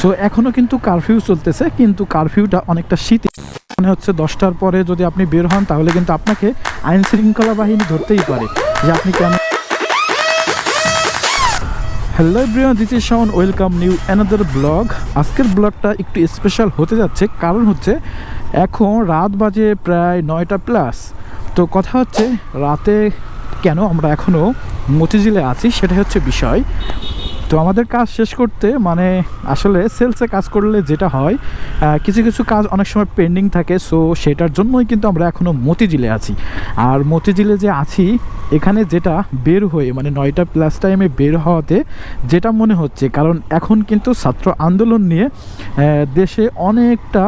So এখনও কিন্তু curfew চলতেছে, কিন্তু কারফিউটা অনেকটা শিথিল। মানে হচ্ছে 10টার পরে যদি আপনি বের হন তাহলে কিন্তু আপনাকে আইন শৃঙ্খলা বাহিনী ধরতেই পারে যে আপনি কেন। Hello everyone, this is Shaon, welcome new another blog. আজকের ব্লগটা একটু স্পেশাল হতে যাচ্ছে, কারণ হচ্ছে এখন রাত বাজে প্রায় 9টা প্লাস। তো কথা হচ্ছে রাতে কেন আমরা এখনও মতিঝিলে আছি সেটা হচ্ছে বিষয়। তো আমাদের কাজ শেষ করতে মানে আসলে সেলসে কাজ করলে যেটা হয়, কিছু কিছু কাজ অনেক সময় পেন্ডিং থাকে। সো সেটার জন্যই কিন্তু আমরা এখনও মতিঝিলে আছি। আর মতিঝিলে যে আছি এখানে যেটা বের হয়ে মানে 9টা প্লাস টাইমে বের হওয়াতে যেটা মনে হচ্ছে, কারণ এখন কিন্তু ছাত্র আন্দোলন নিয়ে দেশে অনেকটা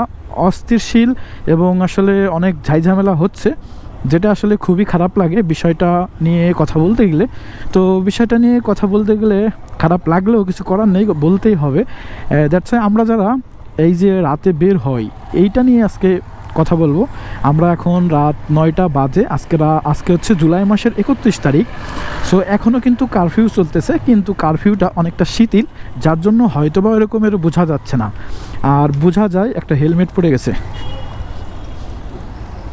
অস্থিরশীল এবং আসলে অনেক ঝাইঝামেলা হচ্ছে, যেটা আসলে খুবই খারাপ লাগে বিষয়টা নিয়ে কথা বলতে গেলে। তো বিষয়টা নিয়ে কথা বলতে গেলে খারাপ লাগলেও কিছু করার নেই, বলতেই হবে। দ্যাটস ওয়াই আমরা যারা এই যে রাতে বের হই এইটা নিয়ে আজকে কথা বলবো। আমরা এখন রাত 9টা বাজে, আজকে হচ্ছে জুলাই মাসের 31 তারিখ। সো এখনও কিন্তু কারফিউ চলতেছে, কিন্তু কারফিউটা অনেকটা শিথিল, যার জন্য হয়তোবা এরকমের বোঝা যাচ্ছে না। আর বোঝা যায় একটা হেলমেট পড়ে গেছে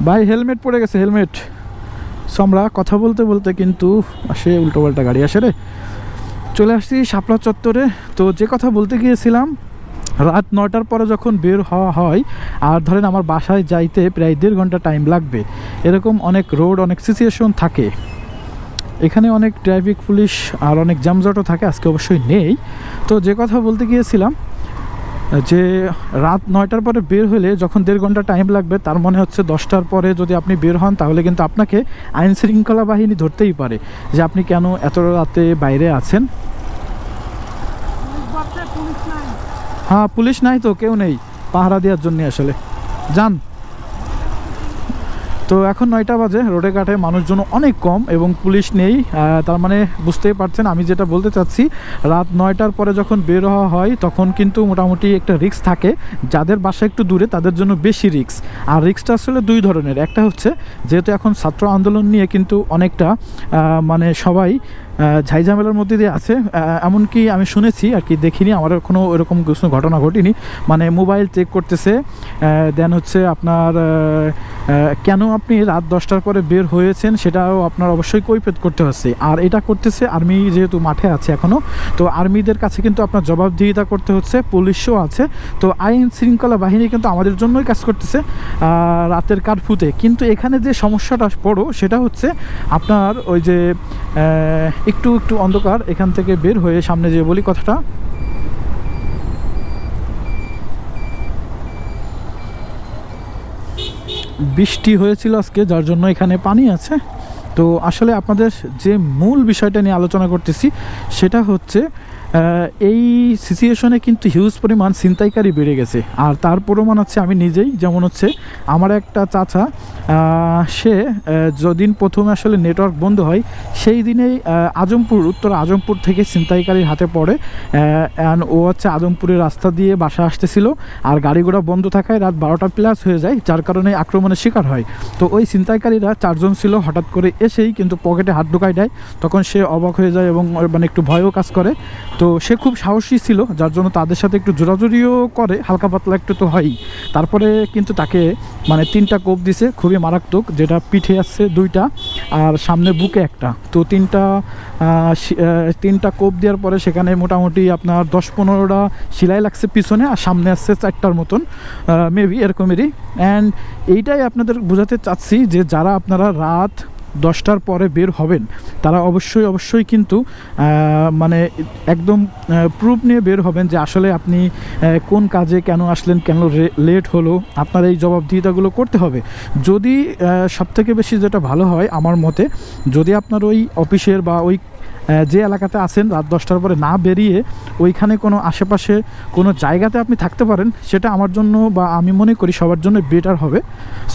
ভাই, হেলমেট পড়ে গেছে, হেলমেট। সো আমরা কথা বলতে বলতে কিন্তু আসে উল্টোপাল্টা গাড়ি আসে রে, চলে আসছি শাপলা চত্বরে। তো যে কথা বলতে গিয়েছিলাম, রাত 9টার পরে যখন বের হওয়া হয় আর ধরেন আমার বাসায় যাইতে প্রায় 1.5 ঘন্টা টাইম লাগবে, এরকম অনেক রোড অনেক সিচুয়েশন থাকে। এখানে অনেক ট্রাফিক পুলিশ আর অনেক যানজটও থাকে, আজকে অবশ্যই নেই। তো যে কথা বলতে গিয়েছিলাম যে রাত 9টার পরে বের হলে যখন 1.5 ঘন্টা টাইম লাগবে, তার মনে হচ্ছে 10টার পরে যদি আপনি বের হন তাহলে কিন্তু আপনাকে আইন শৃঙ্খলা বাহিনী ধরতেই পারে যে আপনি কেন এত রাতে বাইরে আছেন। হ্যাঁ, পুলিশ নাই তো, কেউ নেই পাহারা দেওয়ার জন্য আসলে যান। তো এখন 9টা বাজে, রোডে ঘাটে মানুষজন অনেক কম এবং পুলিশ নেই। তার মানে বুঝতেই পারছেন আমি যেটা বলতে চাচ্ছি, রাত 9টার পরে যখন বের হওয়া হয় তখন কিন্তু মোটামুটি একটা রিস্ক থাকে। যাদের বাসা একটু দূরে তাদের জন্য বেশি রিস্ক। আর রিস্কটা আসলে দুই ধরনের। একটা হচ্ছে যেহেতু এখন ছাত্র আন্দোলন নিয়ে কিন্তু অনেকটা মানে সবাই ঝাইঝামেলার মধ্যে দিয়ে আছে। এমনকি আমি শুনেছি আর কি, দেখিনি, আমার কোনো এরকম কিছু ঘটনা ঘটেনি। মানে মোবাইল চেক করতেছে, দেন হচ্ছে আপনার কেন আপনি রাত 10টার পরে বের হয়েছেন সেটাও আপনার অবশ্যই কৈফিয়ত করতে হচ্ছে। আর এটা করতেছে আর্মি, যেহেতু মাঠে আছে এখনও, তো আর্মিদের কাছে কিন্তু আপনার জবাবদিহিতা করতে হচ্ছে, পুলিশও আছে। তো আইন শৃঙ্খলা বাহিনী কিন্তু আমাদের জন্যই কাজ করতেছে রাতের কারফিউতে। কিন্তু এখানে যে সমস্যাটা বড় সেটা হচ্ছে আপনার ওই যে একটু একটু অন্ধকার, এখান থেকে বের হয়ে সামনে যে বলি কথাটা, বৃষ্টি হয়েছিল আজকে, যার জন্য এখানে পানি আছে। তো আসলে আপনাদের যে মূল বিষয়টা নিয়ে আলোচনা করতেছি সেটা হচ্ছে এই সিচুয়েশনে কিন্তু হিউজ পরিমাণ ছিনতাইকারী বেড়ে গেছে। আর তার প্রমাণ হচ্ছে আমি নিজেই, যেমন হচ্ছে আমার একটা চাচা, সে যেদিন প্রথমে আসলে নেটওয়ার্ক বন্ধ হয় সেই দিনেই উত্তর আজমপুর থেকে ছিনতাইকারীর হাতে পড়ে। অ্যান্ড ও হচ্ছে আজমপুরের রাস্তা দিয়ে বাসা আসতেছিল, আর গাড়ি ঘোড়া বন্ধ থাকায় রাত 12টা প্লাস হয়ে যায়, যার কারণে আক্রমণের শিকার হয়। তো ওই ছিনতাইকারীরা 4 জন ছিল, হঠাৎ করে এসেই কিন্তু পকেটে হাত ঢুকাই দেয়। তখন সে অবাক হয়ে যায় এবং মানে একটু ভয়ও কাজ করে। তো সে খুব সাহসী ছিল, যার জন্য তাদের সাথে একটু জোরাজুরিও করে, হালকা পাতলা একটু তো হয়ই। তারপরে কিন্তু তাকে মানে 3টা কোপ দিছে, খুবই মারাত্মক, যেটা পিঠে আসছে 2টা আর সামনে বুকে একটা। তো 3টা কোপ দেওয়ার পরে সেখানে মোটামুটি আপনার 10-15টা সেলাই লাগছে পিছনে, আর সামনে আসছে 4টার মতন মেবি এরকমেরই। অ্যান্ড এইটাই আপনাদের বোঝাতে চাচ্ছি যে যারা আপনারা রাত 10টার পরে বের হবেন তারা অবশ্যই কিন্তু মানে একদম প্রুফ নিয়ে বের হবেন যে আসলে আপনি কোন কাজে কেন আসলেন, কেন লেট হলো, আপনার এই জবাবদিহিতাগুলো করতে হবে। যদি সবথেকে বেশি যেটা ভালো হয় আমার মতে, যদি আপনার ওই অফিসের বা ওই যে এলাকাতে আছেন রাত 10টার পরে না বেরিয়ে ওইখানে কোনো আশেপাশে কোনো জায়গাতে আপনি থাকতে পারেন, সেটা আমার জন্য বা আমি মনে করি সবার জন্য বেটার হবে।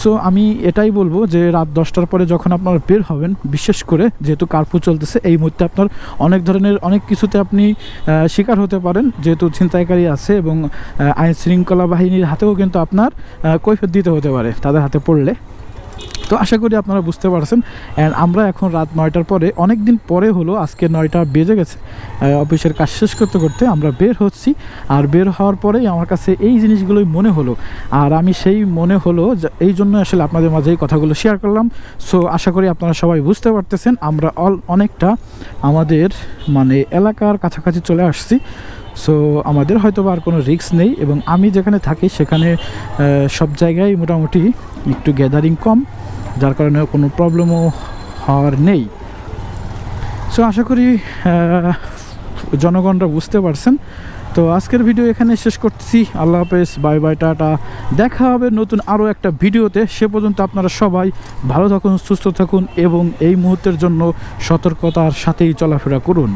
সো আমি এটাই বলবো যে রাত 10টার পরে যখন আপনারা বের হবেন, বিশেষ করে যেহেতু কারফিউ চলতেছে, এই মুহূর্তে আপনার অনেক ধরনের অনেক কিছুতে আপনি শিকার হতে পারেন, যেহেতু ছিনতাইকারী আছে এবং আইন শৃঙ্খলা বাহিনীর হাতেও কিন্তু আপনার কৈফিয়ত দিতে হতে পারে তাদের হাতে পড়লে। তো আশা করি আপনারা বুঝতে পারছেন। অ্যান্ড আমরা এখন রাত 9টার পরে, অনেক দিন পরে হলো, আজকে 9টা বেজে গেছে, অফিসের কাজ শেষ করতে করতে আমরা বের হচ্ছি। আর বের হওয়ার পরেই আমার কাছে এই জিনিসগুলোই মনে হলো, আর আমি সেই মনে হলো এই জন্য আসলে আপনাদের মাঝে এই কথাগুলো শেয়ার করলাম। সো আশা করি আপনারা সবাই বুঝতে পারতেছেন আমরা অনেকটা আমাদের মানে এলাকার কাছাকাছি চলে আসছি। সো আমাদের হয়তো বা আর কোনো রিস্ক নেই, এবং আমি যেখানে থাকি সেখানে সব জায়গায় মোটামুটি একটু গ্যাদারিং কম, যার কারণে কোনো প্রবলেমও হওয়ার নেই। সো আশা করি জনগণরা বুঝতে পারছেন। তো আজকের ভিডিও এখানে শেষ করতেছি। আল্লাহ হাফেজ, বাই বাই, টাটা। দেখা হবে নতুন আরও একটা ভিডিওতে। সে পর্যন্ত আপনারা সবাই ভালো থাকুন, সুস্থ থাকুন এবং এই মুহূর্তের জন্য সতর্কতার সাথেই চলাফেরা করুন।